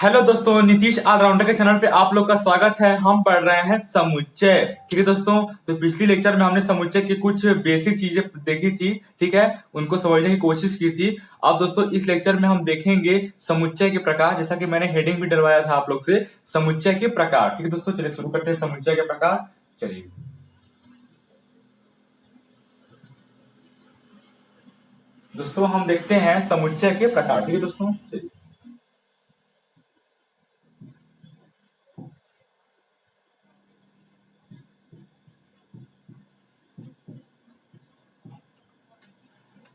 Hello दोस्तों, Nitish allrounder के channel पे आप लोग का स्वागत है। हम पढ़ रहे हैं समुच्चय। ठीक है दोस्तों, तो पिछली लेक्चर में हमने समुच्चय की कुछ बेसिक चीजें देखी थी। ठीक है, उनको समझने की कोशिश की थी। अब दोस्तों इस लेक्चर में हम देखेंगे समुच्चय के प्रकार, जैसा कि मैंने हेडिंग भी डलवाया था आप लोग से, समुच्चय के प्रकार। ठीक है दोस्तों, चलिए शुरू करते हैं समुच्चय के प्रकार। चलिए दोस्तों, हम देखते हैं समुच्चय के प्रकार। ठीक है दोस्तों, चलिए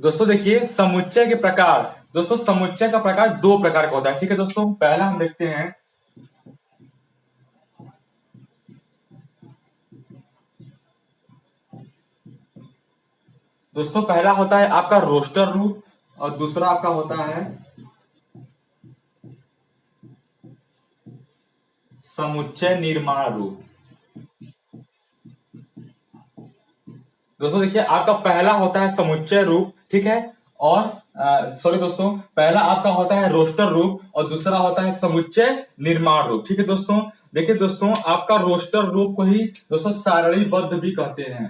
दोस्तों देखिए समुच्चय के प्रकार। दोस्तों समुच्चय का प्रकार दो प्रकार का होता है। ठीक है दोस्तों, पहला हम देखते हैं दोस्तों, पहला होता है आपका रोस्टर रूप और दूसरा आपका होता है समुच्चय निर्माण रूप। दोस्तों देखिए, आपका पहला होता है समुच्चय रूप, ठीक है, और सॉरी दोस्तों, पहला आपका होता है रोस्टर रूप और दूसरा होता है समुच्चय निर्माण रूप। ठीक है दोस्तों, देखिए दोस्तों, आपका रोस्टर रूप को ही दोस्तों सारणीबद्ध भी कहते हैं।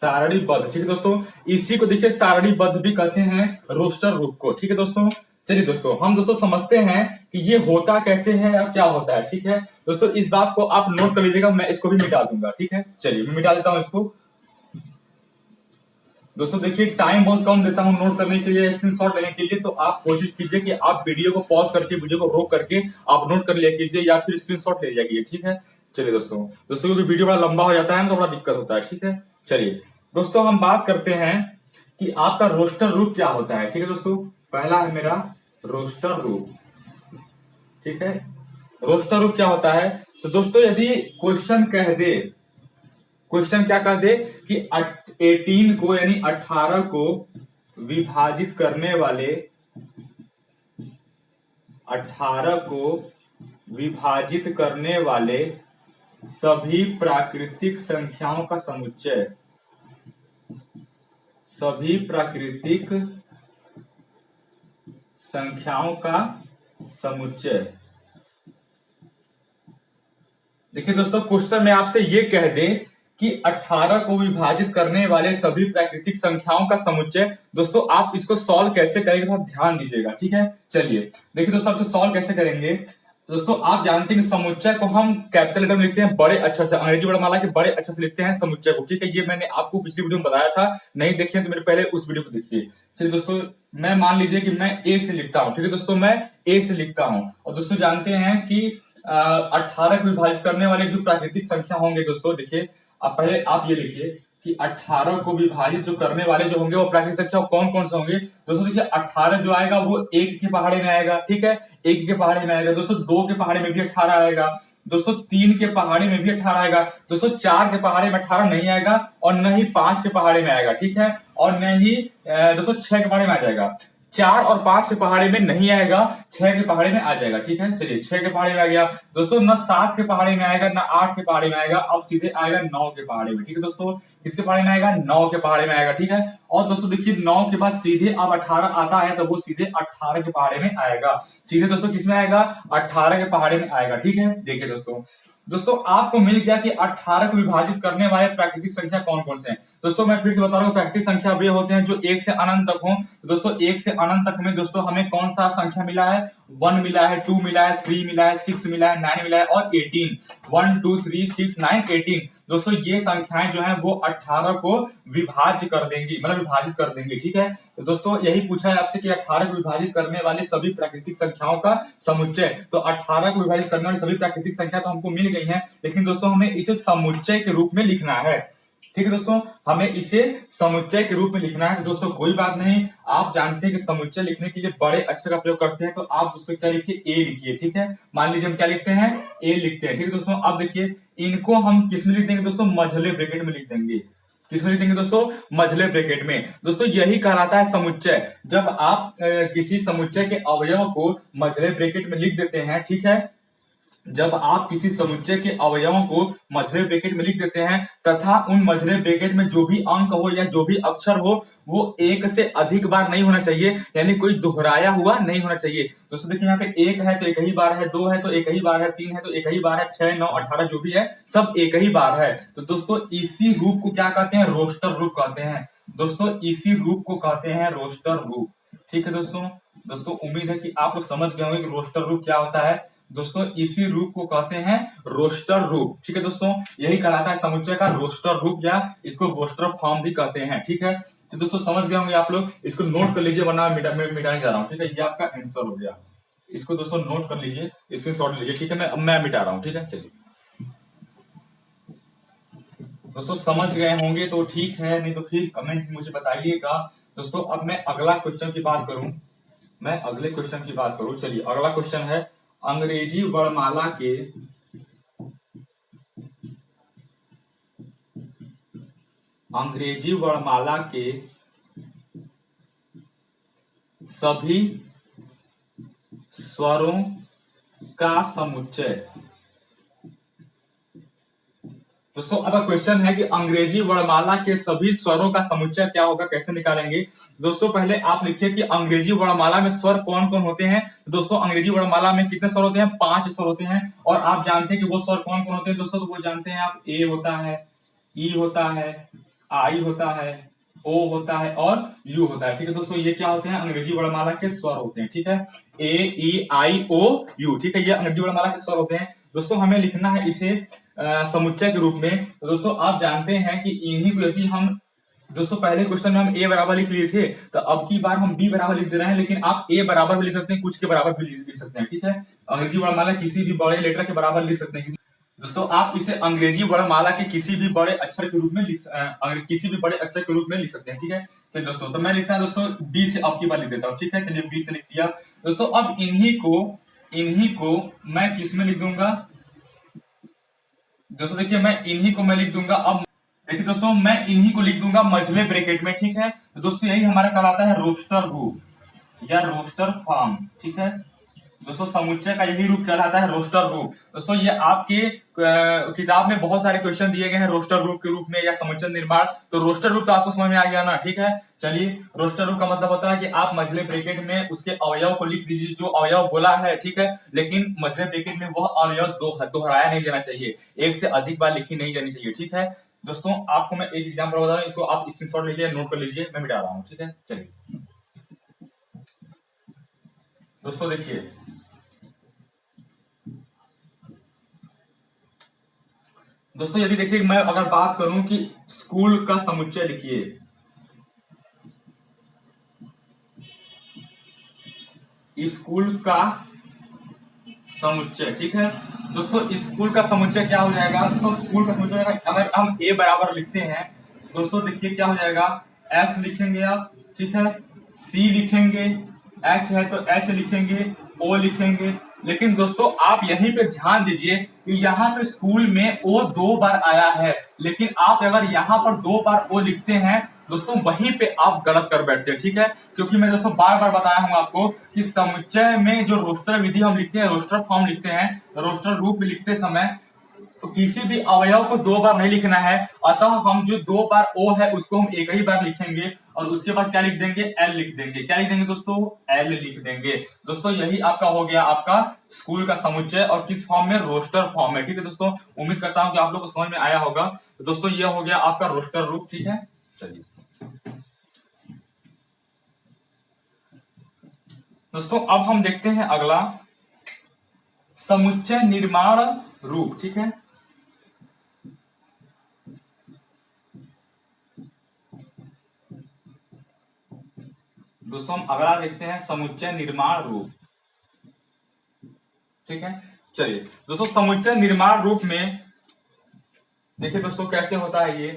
सारणीबद्ध, ठीक है दोस्तों, इसी को देखिए सारणीबद्ध भी कहते हैं, रोस्टर रूप को। ठीक है दोस्तों, चलिए दोस्तों हम दोस्तों समझते हैं कि ये होता कैसे है और क्या होता है। ठीक है दोस्तों, इस बात को आप नोट कर लीजिएगा, मैं इसको भी मिटा दूंगा। ठीक है, चलिए मैं मिटा देता हूं इसको। दोस्तों देखिए, टाइम बहुत कम देता हूं नोट करने के लिए, स्क्रीनशॉट लेने के लिए, तो आप कोशिश कीजिए कि आप वीडियो को पॉज करके, वीडियो को रोक करके आप नोट कर लिया कीजिए या फिर स्क्रीनशॉट ले लिया कीजिए। ठीक है, चलिए दोस्तों, क्योंकि वीडियो बड़ा लंबा हो जाता है तो बड़ा दिक्कत होता है। ठीक है, चलिए दोस्तों हम बात करते हैं कि आपका रोस्टर रूप क्या होता है। ठीक है दोस्तों, पहला है मेरा रोस्टर रूप। ठीक है, रोस्टर रूप क्या होता है, तो दोस्तों यदि क्वेश्चन कह दे, क्वेश्चन क्या कह दे कि 18 को यानी 18 को विभाजित करने वाले, 18 को विभाजित करने वाले सभी प्राकृतिक संख्याओं का समुच्चय, सभी प्राकृतिक संख्याओं का समुच्चय। देखिए दोस्तों, क्वेश्चन में आपसे ये कह दे कि 18 को विभाजित करने वाले सभी प्राकृतिक संख्याओं का समुच्चय। दोस्तों आप इसको सॉल्व कैसे करेंगे थोड़ा ध्यान दीजिएगा। ठीक है, चलिए देखिए दोस्तों, आपसे सॉल्व कैसे करेंगे। दोस्तों आप जानते हैं कि समुच्चय को हम कैपिटल लेटर में लिखते हैं, बड़े अक्षर से, अंग्रेजी वर्णमाला के बड़े अक्षर से लिखते हैं समुच्चय को। ठीक है, ये मैंने आपको पिछली वीडियो में बताया था, नहीं देखिए तो मेरे पहले उस वीडियो को देखिए। चलिए दोस्तों, मैं मान लीजिए कि मैं ए से लिखता हूं। ठीक है दोस्तों, मैं ए से लिखता हूं और दोस्तों जानते हैं कि 18 को विभाजित करने वाले जो प्राकृतिक संख्या होंगे, दोस्तों देखिए, अब पहले आप ये लिखिए कि 18 को विभाजित जो करने वाले जो होंगे वो प्राकृतिक संख्या कौन कौन से होंगे। दोस्तों देखिए, 18 जो आएगा वो 1 के पहाड़े में आएगा। ठीक है, 1 के पहाड़े में आएगा। दोस्तों 2 के पहाड़े में भी 18 आएगा। दोस्तों 3 के पहाड़े में भी 18 आएगा। दोस्तों 4 के पहाड़े में 18 नहीं आएगा और न ही 5 के पहाड़े में आएगा। ठीक है, और न ही दोस्तों 6 के पहाड़े में आ जाएगा। 4 और 5 के पहाड़े में नहीं आएगा, 6 के पहाड़े में आ जाएगा। ठीक है, चलिए 6 के पहाड़े में आ गया। दोस्तों न 7 के पहाड़े में आएगा, न 8 के पहाड़े में आएगा, अब सीधे आएगा 9 के पहाड़े में। ठीक है दोस्तों, किसके पहाड़े में आएगा, 9 के पहाड़े में आएगा। ठीक है, और दोस्तों देखिए 9 के बाद सीधे अब 18 आता है तो वो सीधे 18 के पहाड़े में आएगा। सीधे दोस्तों किसमें आएगा, 18 के पहाड़े में आएगा। ठीक है, देखिए दोस्तों, दोस्तों आपको मिल गया कि 18 को विभाजित करने वाले प्राकृतिक संख्या कौन कौन से हैं। दोस्तों मैं फिर से बता रहा हूँ, प्राकृतिक संख्या वे होते हैं जो 1 से अनंत तक हो। दोस्तों 1 से अनंत तक में दोस्तों हमें कौन सा संख्या मिला है, 1 मिला है, 2 मिला है, 3 मिला है, 6 मिला है, 9 मिला है और 18। 1 2 3 6 9 18। दोस्तों ये संख्याएं जो है वो 18 को विभाज्य कर देंगी, मतलब विभाजित कर देंगे। ठीक है, तो दोस्तों यही पूछा है आपसे कि 18 को विभाजित करने वाले सभी प्राकृतिक संख्याओं का समुच्चय। तो 18 को विभाजित करने वाली सभी प्राकृतिक संख्या तो हमको मिल गई है, लेकिन दोस्तों हमें इसे समुच्चय के रूप में लिखना है। ठीक है दोस्तों, हमें इसे समुच्चय के रूप में लिखना है। तो दोस्तों कोई बात नहीं, आप जानते हैं कि समुच्चय लिखने के लिए बड़े अक्षर का प्रयोग करते हैं, तो आप उसको क्या लिखिए, ए लिखिए। ठीक है, मान लीजिए हम क्या लिखते हैं, ए लिखते हैं। ठीक है दोस्तों, अब देखिए इनको हम किस में लिख देंगे दोस्तों, मझले ब्रैकेट में लिख देंगे। किसमें लिख देंगे दोस्तों, मझले ब्रैकेट में। दोस्तों यही कहलाता है समुच्चय, जब आप किसी समुच्चय के अवयव को मझले ब्रैकेट में लिख देते हैं। ठीक है, जब आप किसी समुच्चय के अवयवों को मझले ब्रैकेट में लिख देते हैं तथा उन मझले ब्रैकेट में जो भी अंक हो या जो भी अक्षर हो वो एक से अधिक बार नहीं होना चाहिए, यानी कोई दोहराया हुआ नहीं होना चाहिए। दोस्तों देखिए यहाँ पे एक है तो एक ही बार है, दो है तो एक ही बार है, तीन है तो एक ही बार है, 6, 9, 18 जो भी है सब एक ही बार है। तो दोस्तों इसी रूप को क्या कहते हैं? रोस्टर रूप कहते हैं। दोस्तों इसी रूप को कहते हैं रोस्टर रूप। ठीक है दोस्तों। दोस्तों उम्मीद है कि आप लोग समझ गए होंगे कि रोस्टर रूप क्या होता है। दोस्तों इसी रूप को कहते हैं रोस्टर रूप। ठीक है दोस्तों, यही कहलाता है समुच्चय का रोस्टर रूप या इसको रोस्टर फॉर्म भी कहते हैं। ठीक है, तो दोस्तों समझ गए होंगे आप लोग, इसको नोट कर लीजिए वरना मैं मिटाने जा रहा हूँ। ठीक है, ये आपका आंसर हो गया, इसको दोस्तों नोट कर लीजिए, स्क्रीनशॉट लीजिए। ठीक है, मैं मिटा रहा हूँ। ठीक है, चलिए दोस्तों समझ गए होंगे तो ठीक है, नहीं तो फिर कमेंट में मुझे बताइएगा। दोस्तों अब मैं अगला क्वेश्चन की बात करूं, मैं अगले क्वेश्चन की बात करूं। चलिए अगला क्वेश्चन है अंग्रेजी वर्णमाला के सभी स्वरों का समुच्चय। दोस्तों अब क्वेश्चन है कि अंग्रेजी वर्णमाला के सभी स्वरों का समुच्चय क्या होगा, कैसे निकालेंगे। दोस्तों पहले आप लिखिए कि अंग्रेजी वर्णमाला में स्वर कौन कौन होते हैं। दोस्तों अंग्रेजी वर्णमाला में कितने स्वर होते हैं? 5 स्वर होते हैं। और आप जानते हैं कि वो स्वर कौन कौन होते हैं दोस्तों, तो वो जानते हैं आप, ए होता है, ई होता है, आई होता है, ओ होता है और यू होता है। ठीक है दोस्तों, ये क्या होते हैं? अंग्रेजी वर्णमाला के स्वर होते हैं। ठीक है, ए ई आई ओ यू। ठीक है, ये अंग्रेजी वर्णमाला के स्वर होते हैं। दोस्तों हमें लिखना है इसे समुच्चय के रूप में। तो दोस्तों आप जानते हैं कि इन्हीं को यदि हम, दोस्तों पहले क्वेश्चन में हम ए बराबर लिख लिए थे, तो अब की बार हम बी बराबर लिख दे रहे हैं, लेकिन आप ए बराबर भी लिख सकते हैं, कुछ के बराबर भी लिख सकते हैं। ठीक है, अंग्रेजी वर्णमाला किसी भी बड़े लेटर के बराबर लिख सकते हैं। दोस्तों आप इसे अंग्रेजी वर्णमाला के किसी भी बड़े अक्षर के रूप में किसी भी बड़े अक्षर के रूप में लिख सकते हैं। ठीक है, चलिए दोस्तों, तो मैं लिखता हूं दोस्तों बी से, अब की बार लिख देता हूं। ठीक है, चलिए बी से लिख दिया। दोस्तों अब इन्हीं को मैं किस में लिख दूंगा। दोस्तों देखिए मैं लिख दूंगा, अब देखिए दोस्तों मैं इन्हीं को लिख दूंगा मझले ब्रैकेट में। ठीक है, तो दोस्तों यही हमारा कहलाता है रोस्टर रूप या रोस्टर फॉर्म। ठीक है दोस्तों, समुच्चय का यही रूप कहलाता है रोस्टर रूप। दोस्तों ये आपके किताब में बहुत सारे क्वेश्चन दिए गए हैं रोस्टर रूप के रूप में या समुच्चय निर्माण। तो रोस्टर रूप तो आपको समझ में आ गया ना। ठीक है, चलिए रोस्टर रूप का मतलब होता है कि आप मझले ब्रैकेट में उसके अवयव को लिख दीजिए जो अवयव बोला है। ठीक है, लेकिन मझले ब्रैकेट में वह अवयव दोहराया नहीं जाना चाहिए, एक से अधिक बार लिखी नहीं जानी चाहिए। ठीक है दोस्तों, आपको मैं एक एग्जाम्पल बता रहा हूँ, इसको आप स्क्रीनशॉट लीजिए, नोट कर लीजिए, मैं मिटा रहा हूँ। ठीक है, चलिए दोस्तों देखिए, दोस्तों यदि देखिए मैं अगर बात करूं कि स्कूल का समुच्चय लिखिए, स्कूल का समुच्चय। ठीक है दोस्तों, स्कूल का समुच्चय क्या हो जाएगा। दोस्तों स्कूल का समुच्चय अगर हम ए बराबर लिखते हैं, दोस्तों देखिए क्या हो जाएगा, एस लिखेंगे आप। ठीक है, सी लिखेंगे, एच है तो एच लिखेंगे, ओ लिखेंगे। लेकिन दोस्तों आप यहीं पे ध्यान दीजिए कि यहाँ पे स्कूल में ओ 2 बार आया है, लेकिन आप अगर यहाँ पर 2 बार ओ लिखते हैं दोस्तों वहीं पे आप गलत कर बैठते हैं। ठीक है, क्योंकि मैं दोस्तों बार बार बताया हूं आपको कि समुच्चय में जो रोस्टर विधि हम लिखते हैं, रोस्टर फॉर्म लिखते हैं, रोस्टर रूप में लिखते समय तो किसी भी अवयव को 2 बार नहीं लिखना है। अतः हम जो 2 बार ओ है उसको हम एक ही बार लिखेंगे और उसके बाद क्या लिख देंगे, एल लिख देंगे। क्या लिख देंगे दोस्तों, एल लिख देंगे। दोस्तों यही आपका हो गया आपका स्कूल का समुच्चय, और किस फॉर्म में, रोस्टर फॉर्म में। ठीक है दोस्तों, उम्मीद करता हूं कि आप लोग को समझ में आया होगा। तो दोस्तों ये हो गया आपका रोस्टर रूप। ठीक है, चलिए दोस्तों अब हम देखते हैं अगला समुच्चय निर्माण रूप। ठीक है, दोस्तों हम अगला देखते हैं समुच्चय निर्माण रूप। ठीक है, चलिए दोस्तों समुच्चय निर्माण रूप में देखिए दोस्तों कैसे होता है ये।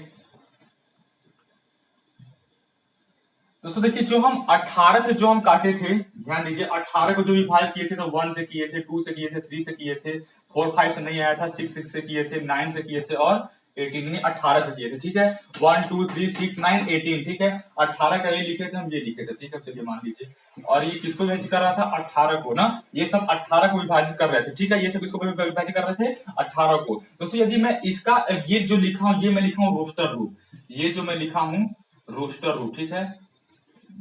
दोस्तों देखिए जो हम 18 से जो हम काटे थे, ध्यान दीजिए 18 को जो विभाजित किए थे तो 1 से किए थे, 2 से किए थे, 3 से किए थे, 4 5 से नहीं आया था, 6 6 से किए थे, 9 से किए थे और 18 यानी 18 से किए थे, ठीक है। 1 2 3 6 9 18, ठीक है। 18 का ये लिखे थे, हम ये लिखे थे, ठीक है। चलिए मान लीजिए, और ये किसको विभाजित कर रहा था? 18 को ना, ये सब 18 को विभाजित कर रहे थे, ठीक है। ये सब किसको विभाजित कर रहे थे? 18 को। दोस्तों यदि मैं इसका ये जो लिखा हूं, ये मैं लिखा हूं रोस्टर रूप, ये जो मैं लिखा हूं रोस्टर रूप, ठीक है।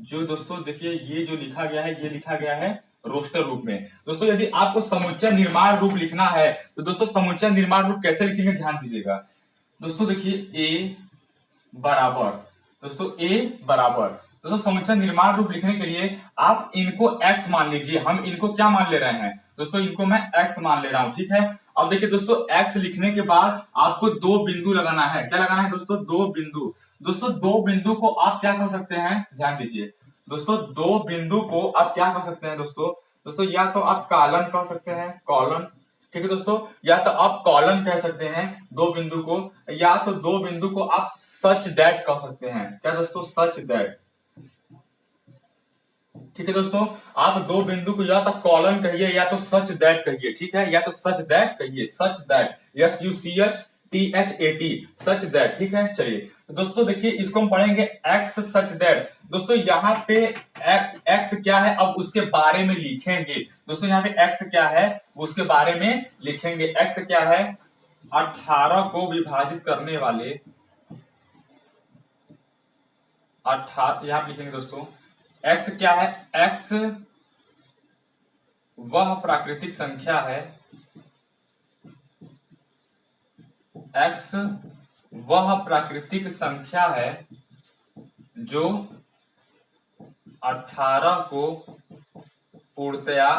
जो दोस्तों देखिए, ये जो लिखा गया है, ये लिखा गया है रोस्टर रूप में। दोस्तों यदि आपको समुच्चय निर्माण रूप लिखना है तो दोस्तों समुच्चय निर्माण रूप कैसे लिखेंगे, ध्यान दीजिएगा। दोस्तों देखिए ए बराबर, दोस्तों ए बराबर, दोस्तों समुच्चय निर्माण रूप लिखने के लिए आप इनको x मान लीजिए। हम इनको क्या मान ले रहे हैं दोस्तों? इनको मैं x मान ले रहा हूं, ठीक है। अब देखिए दोस्तों, x लिखने के बाद आपको दो बिंदु लगाना है। क्या लगाना है दोस्तों? दो बिंदु। दोस्तों दो बिंदु को आप क्या कर सकते हैं, ध्यान दीजिए दोस्तों, दो बिंदु को आप क्या कर सकते हैं दोस्तों? दोस्तों या तो आप कॉलन कह सकते हैं, कॉलन, ठीक है दोस्तों, या तो आप कॉलन कह सकते हैं दो बिंदु को, या तो दो बिंदु को आप सच दैट कह सकते हैं। क्या दोस्तों? सच दैट, ठीक है दोस्तों। आप दो बिंदु को या तो कॉलन कहिए या तो सच दैट कहिए, ठीक है, या तो सच दैट कहिए, such that, SUCHTHAT, such that, ठीक है। चलिए तो दोस्तों देखिए, इसको हम पढ़ेंगे एक्स सच दैट। दोस्तों यहाँ पे एक्स क्या है, अब उसके बारे में लिखेंगे। दोस्तों यहाँ पे एक्स क्या है, उसके बारे में लिखेंगे। एक्स क्या है? 18 को विभाजित करने वाले 18, यहां पे लिखेंगे दोस्तों x क्या है? x वह प्राकृतिक संख्या है, x वह प्राकृतिक संख्या है जो 18 को पूर्णतया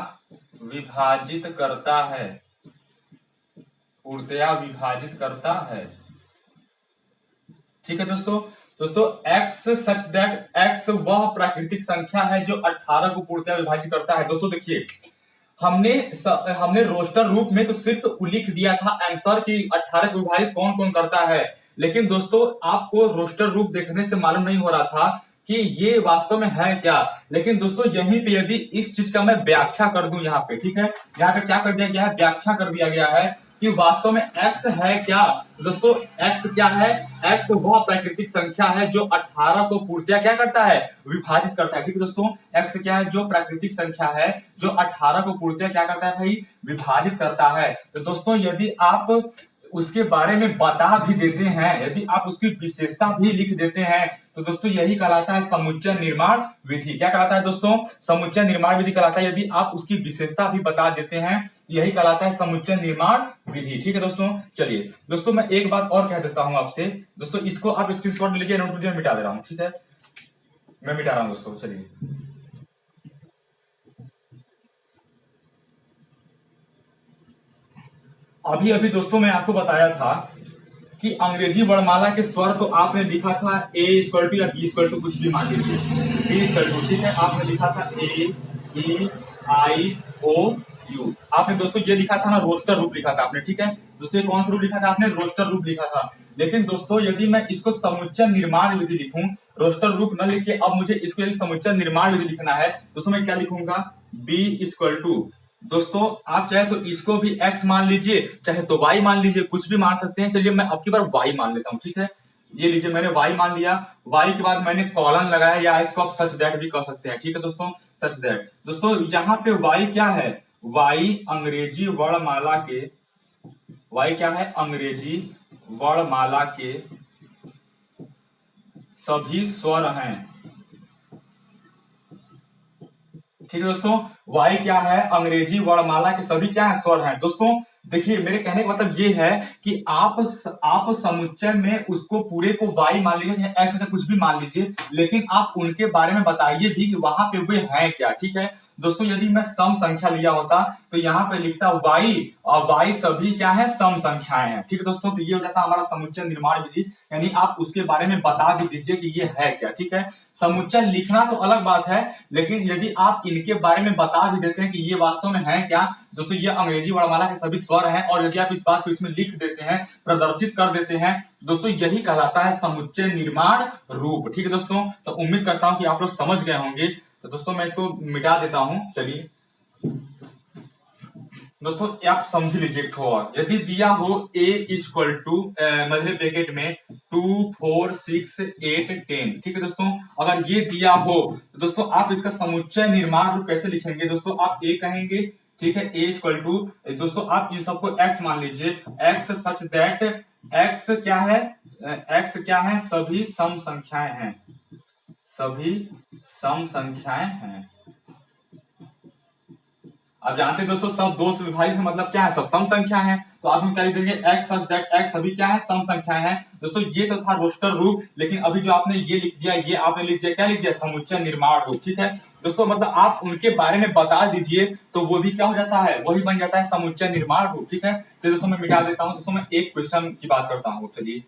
विभाजित करता है, पूर्णतया विभाजित करता है, ठीक है दोस्तों। दोस्तों x सच दैट x वह प्राकृतिक संख्या है जो 18 को पूर्णतया विभाजित करता है। दोस्तों देखिए, हमने रोस्टर रूप में तो सिर्फ लिख दिया था आंसर कि 18 को विभाजित कौन कौन करता है, लेकिन दोस्तों आपको रोस्टर रूप देखने से मालूम नहीं हो रहा था कि ये वास्तव में है क्या। लेकिन दोस्तों यहीं पे यदि इस चीज का मैं व्याख्या कर दूं यहाँ पे, ठीक है, यहाँ पे क्या कर दिया गया है? व्याख्या कर दिया गया है कि वास्तव में x है क्या। दोस्तों x क्या है? x वह प्राकृतिक संख्या है जो 18 को पूर्णतया क्या करता है? विभाजित करता है, ठीक है दोस्तों। x क्या है? जो प्राकृतिक संख्या है जो 18 को पूर्णतया क्या करता है भाई? विभाजित करता है। तो दोस्तों यदि आप उसके बारे में बता भी देते हैं, यदि आप उसकी विशेषता भी लिख देते हैं, तो दोस्तों यही कहलाता है समुच्चय निर्माण विधि। क्या कहलाता है दोस्तों? समुच्चय निर्माण विधि कहलाता है। यदि आप उसकी विशेषता भी बता देते हैं, यही कहलाता है समुच्चय निर्माण विधि, ठीक है दोस्तों। चलिए दोस्तों, मैं एक बात और कह देता हूं आपसे। दोस्तों इसको आप स्क्रीनशॉट लीजिए, नोट लीजिए, मिटा दे रहा हूं, ठीक है, मैं मिटा रहा हूं दोस्तों। चलिए अभी अभी दोस्तों मैं आपको बताया था कि अंग्रेजी वर्णमाला के स्वर तो आपने लिखा था a इक्वल टू या b इक्वल टू कुछ भी मान लीजिए, b इक्वल टू, ठीक है, आपने लिखा था a e i o u, आपने दोस्तों ये लिखा था ना, रोस्टर रूप लिखा था आपने, ठीक है दोस्तों। ये कौन सा रूप लिखा था आपने? रोस्टर रूप लिखा था। लेकिन दोस्तों यदि मैं इसको समुच्चय निर्माण विधि लिखूं, रोस्टर रूप न लिखे, अब मुझे इसको यदि समुच्चय निर्माण विधि लिखना है दोस्तों, मैं क्या लिखूंगा? b इक्वल टू, दोस्तों आप चाहे तो इसको भी x मान लीजिए, चाहे तो y मान लीजिए, कुछ भी मान सकते हैं। चलिए मैं अब की बार y मान लेता हूं, ठीक है, ये लीजिए मैंने y मान लिया। y के बाद मैंने कॉलन लगाया, या इसको आप सच दैट भी कह सकते हैं, ठीक है दोस्तों, सच दैट। दोस्तों यहाँ पे y क्या है? y अंग्रेजी वर्णमाला के, y क्या है? अंग्रेजी वर्णमाला के सभी स्वर हैं, ठीक है दोस्तों। y क्या है? अंग्रेजी वर्णमाला के सभी क्या है? स्वर हैं। दोस्तों देखिए, मेरे कहने का मतलब ये है कि आप समुच्चय में उसको पूरे को y मान लीजिए, x कुछ भी मान लीजिए, लेकिन आप उनके बारे में बताइए भी कि वहां पे वे हैं क्या, ठीक है दोस्तों। यदि मैं सम संख्या लिया होता तो यहाँ पे लिखता y, और y सभी क्या है? सम संख्याएं हैं, ठीक है दोस्तों। तो ये हो जाता हमारा समुच्चय निर्माण विधि, यानी आप उसके बारे में बता भी दीजिए कि ये है क्या, ठीक है। समुच्चय लिखना तो अलग बात है, लेकिन यदि आप इनके बारे में बता भी देते हैं कि ये वास्तव में है क्या दोस्तों, ये अंग्रेजी वर्णमाला के सभी स्वर हैं, और यदि आप इस बात को इसमें लिख देते हैं, प्रदर्शित कर देते हैं दोस्तों, यही कहलाता है समुच्चय निर्माण रूप, ठीक है दोस्तों। तो उम्मीद करता हूं कि आप लोग समझ गए होंगे। तो दोस्तों मैं इसको मिटा देता हूं, चलिए दोस्तों आप समझ लीजिए एक ठो और, यदि दिया हो a इक्वल टू मतलब ब्रैकेट में 2 4 6 8 10, ठीक है दोस्तों, अगर ये दिया हो तो दोस्तों आप इसका समुच्चय निर्माण रूप कैसे लिखेंगे दोस्तों, आप a कहेंगे, ठीक है, a इक्वल टू, दोस्तों आप इन सबको x मान लीजिए, x सच दैट x क्या है, x क्या है, सभी सम संख्याएं हैं, सभी सम संख्याएं हैं। अब जानते हैं दोस्तों सब दो से विभाजित है मतलब क्या है, सब सम संख्या है, तो आप क्या लिख देंगे, x सच दैट x सभी क्या है, सम संख्याएं हैं। दोस्तों ये तो था रोस्टर रूप, लेकिन अभी जो आपने ये लिख दिया, ये आपने लिख दिया, क्या लिख दिया, समुच्चय निर्माण रूप, ठीक है दोस्तों, मतलब आप उनके बारे में बता दीजिए तो वो भी क्या हो जाता है, वही बन जाता है समुच्चय निर्माण रूप, ठीक है। तो दोस्तों मैं मिटा देता हूं, दोस्तों मैं एक क्वेश्चन की बात करता हूं, चलिए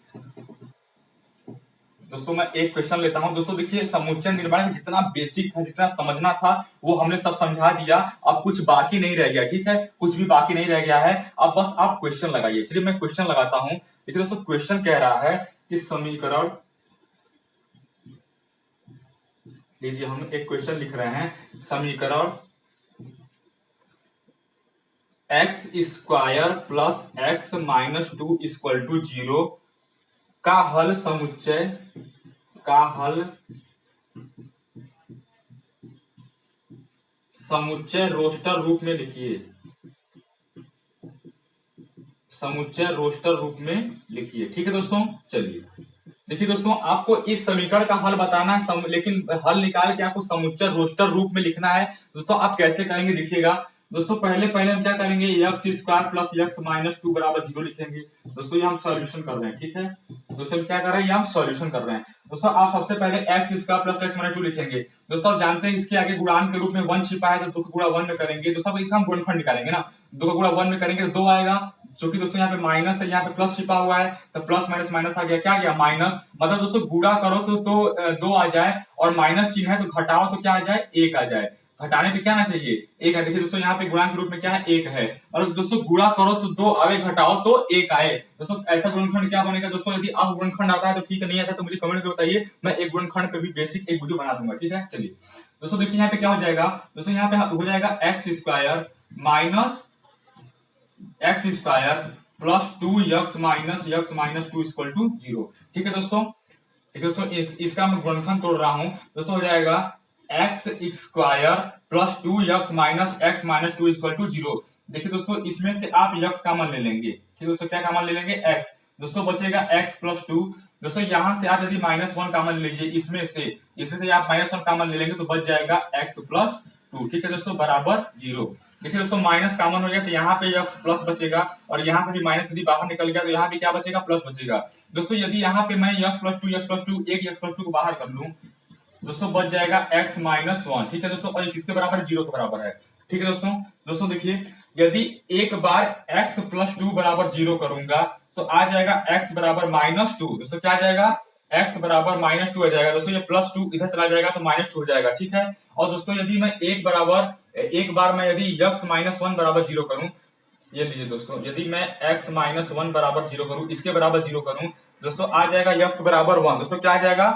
दोस्तों मैं एक क्वेश्चन लेता हूं। दोस्तों देखिए समुच्चय निर्माण में जितना बेसिक था, जितना समझना था वो हमने सब समझा दिया, अब कुछ बाकी नहीं रह गया, ठीक है, कुछ भी बाकी नहीं रह गया है, अब बस आप क्वेश्चन लगाइए। चलिए मैं क्वेश्चन लगाता हूं। देखिए दोस्तों क्वेश्चन कह रहा है कि समीकरण, लीजिए हम एक क्वेश्चन लिख रहे हैं, समीकरण x square plus x minus 2 equal to 0 का हल समुच्चय, का हल समुच्चय रोस्टर रूप में लिखिए, समुच्चय रोस्टर रूप में लिखिए, ठीक है दोस्तों। चलिए देखिए दोस्तों आपको इस समीकरण का हल बताना है, लेकिन हल निकाल के आपको समुच्चय रोस्टर रूप में लिखना है। दोस्तों आप कैसे करेंगे देखिएगा, दोस्तों पहले पहले हम क्या करेंगे, x square plus x minus 2 बराबर 0 लिखेंगे। दोस्तों ये हम सॉल्यूशन कर रहे हैं, ठीक है दोस्तों, हम क्या कर रहे हैं, ये हम सॉल्यूशन कर रहे हैं। दोस्तों आप सबसे पहले x square plus x minus 2 लिखेंगे। दोस्तों आप जानते हैं इसके आगे गुणांक के रूप में 1 छिपा है, तो 2 का गुणा 1 में करेंगे, तो सब इसका हम गुणनखंड निकालेंगे ना, 2 का गुणा 1 में करेंगे तो 2 आएगा, क्योंकि दोस्तों यहाँ पे माइनस है, यहाँ पे प्लस छिपा हुआ है, तो प्लस माइनस माइनस आ गया, क्या आ गया, माइनस, मतलब दोस्तों गुणा करो तो 2 आ जाए, और माइनस चिन्ह है तो घटाओ तो क्या आ जाए, 1 आ जाए, घटाने पे क्या आना चाहिए, 1 है। देखिए दोस्तों यहाँ पे गुणांक रूप में क्या है, 1 है, और दोस्तों गुणा करो तो 2 आवे, घटाओ तो 1 आए। दोस्तों ऐसा गुणनखंड क्या बनेगा दोस्तों, यदि आप गुणनखंड आता है तो ठीक है, नहीं आता तो मुझे कमेंट करके बताइए, मैं एक गुणनखंड पे भी बेसिक एक वीडियो बना दूंगा, ठीक है। चलिए दोस्तों देखिए यहाँ पे क्या हो जाएगा, दोस्तों यहाँ पे हो जाएगा x square minus x square plus 2 x minus two equal to 0, ठीक है दोस्तों, ठीक है दोस्तों, इसका मैं गुणनखंड तोड़ रहा हूं, दोस्तों हो जाएगा x square plus 2 x minus 2 equal to 0। देखिए दोस्तों इसमें से आप यक्स कॉमन ले लेंगे, ठीक है दोस्तों, क्या कॉमन ले लेंगे, एक्स, दोस्तों बचेगा एक्स प्लस 2। दोस्तों यहां से आप यदि -1 कॉमन ले लीजिए, इसमें से आप -1 कॉमन ले लेंगे तो बच जाएगा एक्स प्लस 2, ठीक है दोस्तों, बराबर 0। देखिए दोस्तों माइनस कॉमन हो गया तो यहाँ पे यक्स प्लस बचेगा, और यहाँ से भी माइनस यदि बाहर निकल गया तो यहाँ भी क्या बचेगा, प्लस बचेगा। दोस्तों यदि यहाँ पे मैं यक्स प्लस टू एक यक्स प्लस 2 को बाहर कर लूं, दोस्तों बच जाएगा x माइनस 1, ठीक है दोस्तों, और किसके बराबर, 0 के बराबर है, ठीक है दोस्तों। दोस्तों देखिए यदि एक बार x प्लस 2 बराबर 0 करूंगा तो आ जाएगा x बराबर -2, दोस्तों क्या आ जाएगा, x बराबर -2 आ जाएगा, दोस्तों ये प्लस 2 इधर चला जाएगा तो -2 हो जाएगा, ठीक है। और दोस्तों यदि मैं एक बार मैं यदि x -1 बराबर 0 करूं, ये लीजिए दोस्तों, यदि मैं x -1 बराबर 0 करूं, इसके बराबर 0 करूं, दोस्तों आ जाएगा x बराबर 1, दोस्तों क्या आ जाएगा,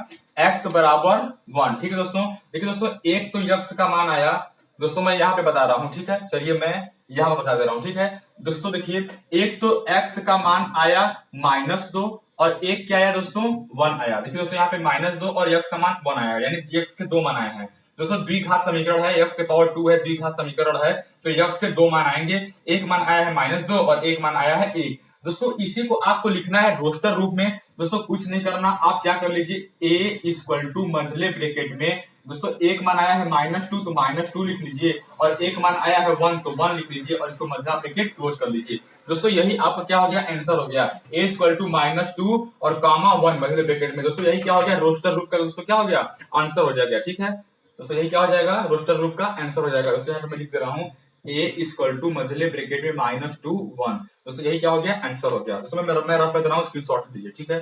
x बराबर 1, ठीक है दोस्तों। देखिए दोस्तों एक तो x का मान आया, दोस्तों मैं यहाँ पे बता रहा हूँ, ठीक है, चलिए मैं यहाँ पे बता दे रहा हूँ, ठीक है दोस्तों। देखिए एक तो x का मान आया -2, और एक क्या आया दोस्तों, 1 आया। देखिए दोस्तों यहाँ पे -2 और x का मान 1 आया, यानी x के 2 मान आए हैं। दोस्तों द्विघात समीकरण है, x के पावर 2 है, द्विघात समीकरण है, तो x के 2 मान आएंगे, एक मान आया है -2 और एक मान आया है 1। दोस्तों इसी को आपको लिखना है रोस्टर रूप में। दोस्तों कुछ नहीं करना, आप क्या कर लीजिए, a इक्वल टू मंझले ब्रैकेट में, दोस्तों एक मान आया है -2 तो -2 लिख लीजिए, और एक मान आया है 1 तो 1 लिख लीजिए, और इसको मंझला ब्रैकेट क्लोज कर लीजिए। दोस्तों यही आपका क्या हो गया, आंसर हो गया, a इक्वल टू -2 और कामा 1 मंझले ब्रैकेट में। दोस्तों यही क्या हो गया, रोस्टर रूप का दोस्तों क्या हो गया, आंसर हो जाएगा, ठीक है दोस्तों, यही क्या हो जाएगा, रोस्टर रूप का आंसर हो जाएगा। दोस्तों यहाँ पे मैं लिख दे रहा हूँ a इक्वल टू मंझले ब्रैकेट में -2 1, दोस्तों यही क्या हो गया, आंसर हो गया। दोस्तों मैं रफ कर दे रहा हूँ, स्क्रीनशॉट लीजिए, ठीक है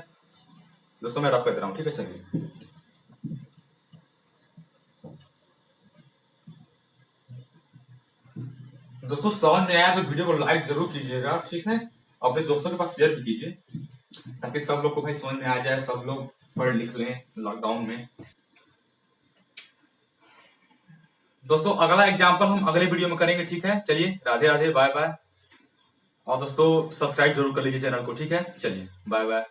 दोस्तों, मैं रफ कर दे रहा हूँ, ठीक है। चलिए दोस्तों समझ में आया तो वीडियो को लाइक जरूर कीजिएगा, ठीक है, अपने दोस्तों के पास शेयर भी कीजिए, ताकि सब लोग को भाई समझ में आ जाए, सब लोग पढ़ लिख लें लॉकडाउन में। दोस्तों अगला एग्जाम्पल हम अगले वीडियो में करेंगे, ठीक है, चलिए राधे राधे, बाय बाय। और दोस्तों सब्सक्राइब जरूर कर लीजिए चैनल को, ठीक है। चलिए बाय बाय।